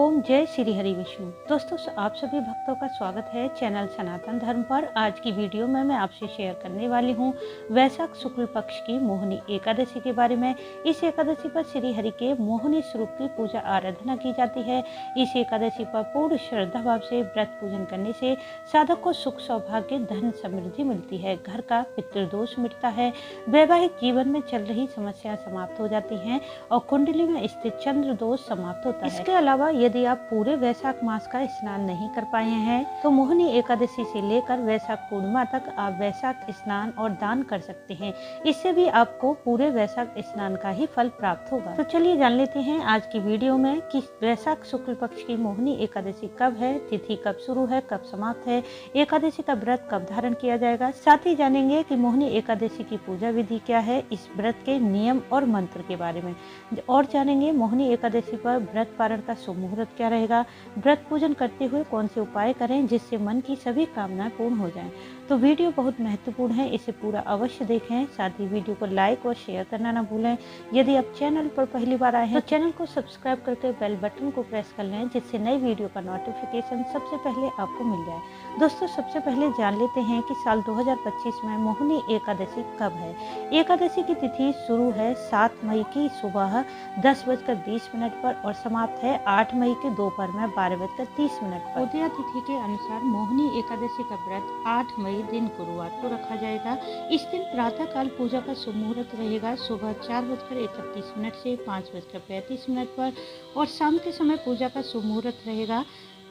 ओम जय श्री हरि विष्णु। दोस्तों आप सभी भक्तों का स्वागत है चैनल सनातन धर्म पर। आज की वीडियो में मैं आपसे शेयर करने वाली हूँ वैशाख शुक्ल पक्ष की मोहिनी एकादशी के बारे में। इस एकादशी पर श्री हरि के मोहिनी स्वरूप की पूजा आराधना की जाती है। इस एकादशी पर पूर्ण श्रद्धा भाव से व्रत पूजन करने से साधक को सुख सौभाग्य धन समृद्धि मिलती है, घर का पितृदोष मिटता है, वैवाहिक जीवन में चल रही समस्याएं समाप्त हो जाती हैं और कुंडली में स्थित चंद्र दोष समाप्त होता है। इसके अलावा यदि आप पूरे वैशाख मास का स्नान नहीं कर पाए हैं तो मोहिनी एकादशी से लेकर वैशाख पूर्णिमा तक आप वैशाख स्नान और दान कर सकते हैं। इससे भी आपको पूरे वैशाख स्नान का ही फल प्राप्त होगा। तो चलिए जान लेते हैं आज की वीडियो में कि वैशाख शुक्ल पक्ष की मोहिनी एकादशी कब है, तिथि कब शुरू है, कब समाप्त है, एकादशी का व्रत कब धारण किया जाएगा। साथ ही जानेंगे कि मोहिनी एकादशी की पूजा विधि क्या है, इस व्रत के नियम और मंत्र के बारे में, और जानेंगे मोहिनी एकादशी पर व्रत पारण का शुभ मुहूर्त क्या रहेगा, व्रत पूजन करते हुए कौन से उपाय करें जिससे मन की सभी कामनाएं पूर्ण हो जाएं। तो वीडियो बहुत महत्वपूर्ण है, इसे पूरा अवश्य देखें। साथ ही वीडियो को लाइक और शेयर करना ना भूलें। यदि आप चैनल पर पहली बार आए हैं तो चैनल को सब्सक्राइब करके बेल बटन को प्रेस कर लें, जिससे नई वीडियो का नोटिफिकेशन सबसे पहले आपको मिल जाए। दोस्तों सबसे पहले जान लेते हैं कि साल 2025 में मोहिनी एकादशी कब है। एकादशी की तिथि शुरू है 7 मई की सुबह 10:20 पर और समाप्त है 8 मई के दोपहर में 12:30 पर। उदया तिथि के अनुसार मोहिनी एकादशी का व्रत 8 मई दिन गुरुवार को रखा जाएगा। इस दिन प्रातः काल पूजा का शुभ मुहूर्त रहेगा सुबह 4:31 से 5:35 पर और शाम के समय पूजा का शुभ मुहूर्त रहेगा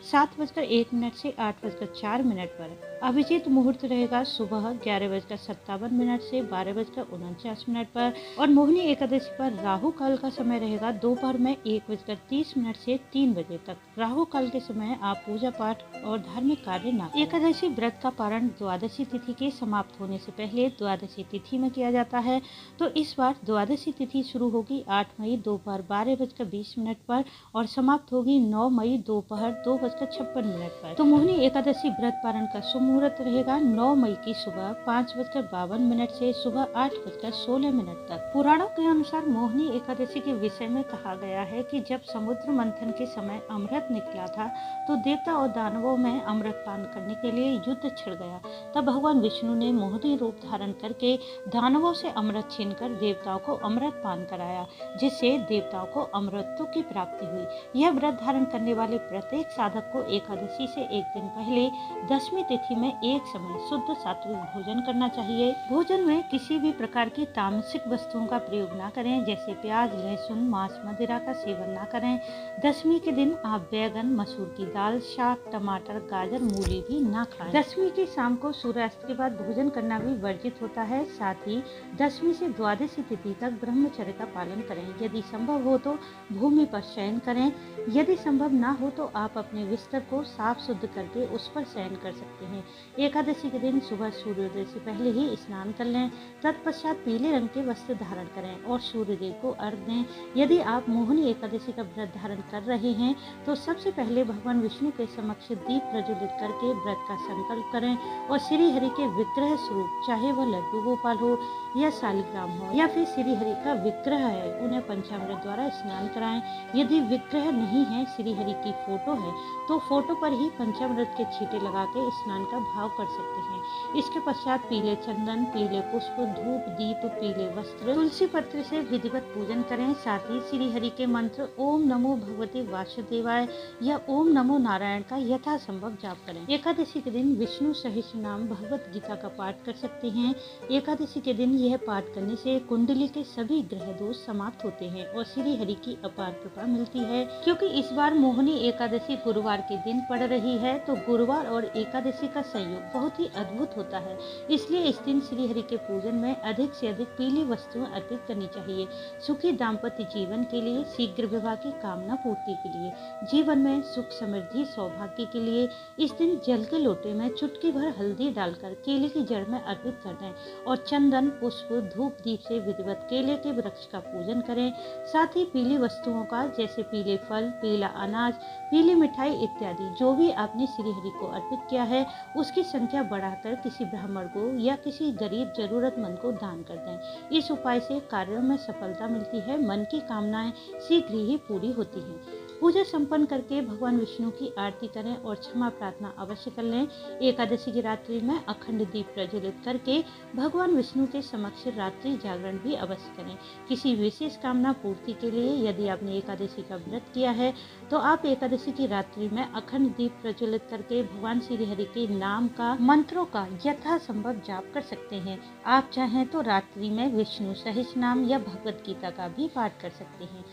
7:01 से 8:04 पर। अभिजीत मुहूर्त रहेगा सुबह 11:57 से 12:49 पर और मोहिनी एकादशी पर राहु काल का समय रहेगा दोपहर में 1:30 से 3 बजे तक। राहु काल के समय आप पूजा पाठ और धार्मिक कार्य न करें। एकादशी व्रत का पारण द्वादशी तिथि के समाप्त होने से पहले द्वादशी तिथि में किया जाता है। तो इस बार द्वादशी तिथि शुरू होगी 8 मई दोपहर 12:20 पर और समाप्त होगी 9 मई दोपहर 2:56 पर। तो मोहिनी एकादशी व्रत पारण का शुभ मुहूर्त रहेगा 9 मई की सुबह 5:52 से सुबह 8:16 तक। पुराणों के अनुसार मोहिनी एकादशी के विषय में कहा गया है कि जब समुद्र मंथन के समय अमृत निकला था तो देवता और दानवों में अमृत पान करने के लिए युद्ध छिड़ गया। तब भगवान विष्णु ने मोहिनी रूप धारण करके दानवों से अमृत छीनकर देवताओं को अमृत पान कराया, जिससे देवताओं को अमृतत्व की प्राप्ति हुई। यह व्रत धारण करने वाले प्रत्येक साधक को एकादशी से एक दिन पहले 10वीं तिथि में एक समय शुद्ध सात्विक भोजन करना चाहिए। भोजन में किसी भी प्रकार की तामसिक वस्तुओं का प्रयोग न करें, जैसे प्याज, लहसुन, मांस, मदिरा का सेवन न करें। 10वीं के दिन आप बैगन, मसूर की दाल, शाक, टमाटर, गाजर, मूली भी न खाएं। 10वीं की शाम को सूर्यास्त के बाद भोजन करना भी वर्जित होता है। साथ ही 10वीं से द्वादशी तिथि तक ब्रह्मचर्य का पालन करें। यदि संभव हो तो भूमि पर शयन करें। यदि संभव न हो तो आप अपने बिस्तर को साफ शुद्ध करके उस पर शयन कर सकते हैं। एकादशी के दिन सुबह सूर्योदय से पहले ही स्नान कर लें। तत्पश्चात पीले रंग के वस्त्र धारण करें और सूर्यदेव को अर्घ्य दें। यदि आप मोहिनी एकादशी का व्रत धारण कर रहे हैं तो सबसे पहले भगवान विष्णु के समक्ष दीप प्रज्वलित करके व्रत का संकल्प करें और श्री हरि के विग्रह स्वरूप, चाहे वह लड्डू गोपाल हो या शालिग्राम हो या फिर श्री हरि का विग्रह है, उन्हें पंचामृत द्वारा स्नान कराएं। यदि विग्रह नहीं है, श्री हरि की फोटो है, तो फोटो पर ही पंचामृत के छींटे लगा के स्नान का भाव कर सकते हैं। इसके पश्चात पीले चंदन, पीले पुष्प, धूप, दीप, पीले वस्त्र, तुलसी पत्र से विधिवत पूजन करें। साथ ही श्री हरि के मंत्र ओम नमो भगवते वासुदेवाय या ओम नमो नारायण का यथासंभव जाप करें। एकादशी के दिन विष्णु सहस्त्र नाम भगवत गीता का पाठ कर सकते हैं। एकादशी के दिन यह पाठ करने से कुंडली के सभी ग्रह दोष समाप्त होते हैं और श्री हरि की अपार कृपा मिलती है। क्योंकि इस बार मोहिनी एकादशी गुरुवार के दिन पड़ रही है, तो गुरुवार और एकादशी का संयोग बहुत ही अद्भुत होता है। इसलिए इस दिन श्री हरि के पूजन में अधिक से अधिक पीली वस्तुएं अर्पित करनी चाहिए। सुखी दाम्पत्य जीवन के लिए, शीघ्र विवाह की कामना पूर्ति के लिए, जीवन में सुख समृद्धि सौभाग्य के लिए इस दिन जल के लोटे में चुटकी भर हल्दी डालकर केले की जड़ में अर्पित कर दें और चंदन, पुष्प, धूप, दीप से विधिवत केले के वृक्ष का पूजन करें। साथ ही पीली वस्तुओं का, जैसे पीले फल, पीला अनाज, पीली मिठाई इत्यादि जो भी आपने श्री हरि को अर्पित किया है उसकी संख्या बढ़ाकर किसी ब्राह्मण को या किसी गरीब जरूरतमंद को दान कर दें। इस उपाय से कार्यों में सफलता मिलती है, मन की कामनाएं शीघ्र ही पूरी होती हैं। पूजा संपन्न करके भगवान विष्णु की आरती करें और क्षमा प्रार्थना अवश्य कर लें। एकादशी की रात्रि में अखंड दीप प्रज्वलित करके भगवान विष्णु के समक्ष रात्रि जागरण भी अवश्य करें। किसी विशेष कामना पूर्ति के लिए यदि आपने एकादशी का व्रत किया है तो आप एकादशी की रात्रि में अखंड दीप प्रज्वलित करके भगवान श्री हरि के नाम का मंत्रों का यथासंभव जाप कर सकते हैं। आप चाहें तो रात्रि में विष्णु सहस्रनाम या भगवत गीता का भी पाठ कर सकते हैं।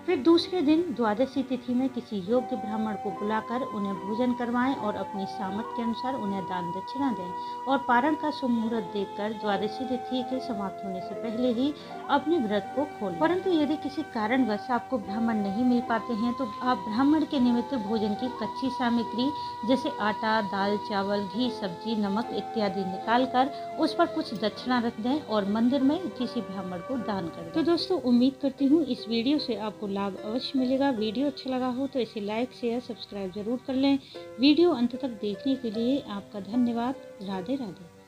फिर दूसरे दिन द्वादशी तिथि में किसी योग्य ब्राह्मण को बुलाकर उन्हें भोजन करवाएं और अपनी सामर्थ्य के अनुसार उन्हें दान दक्षिणा दें और पारण का शुभ मुहूर्त देखकर द्वादशी तिथि के समाप्त होने से पहले ही अपने व्रत को खोलें। परंतु यदि किसी कारणवश आपको ब्राह्मण नहीं मिल पाते हैं तो आप ब्राह्मण के निमित्त भोजन की कच्ची सामग्री जैसे आटा, दाल, चावल, घी, सब्जी, नमक इत्यादि निकाल कर उस पर कुछ दक्षिणा रख दें और मंदिर में किसी ब्राह्मण को दान कर दें। तो दोस्तों, उम्मीद करती हूँ इस वीडियो से आपको लाभ अवश्य मिलेगा। वीडियो अच्छा लगा हो तो इसे लाइक, शेयर, सब्सक्राइब जरूर कर लें। वीडियो अंत तक देखने के लिए आपका धन्यवाद। राधे राधे।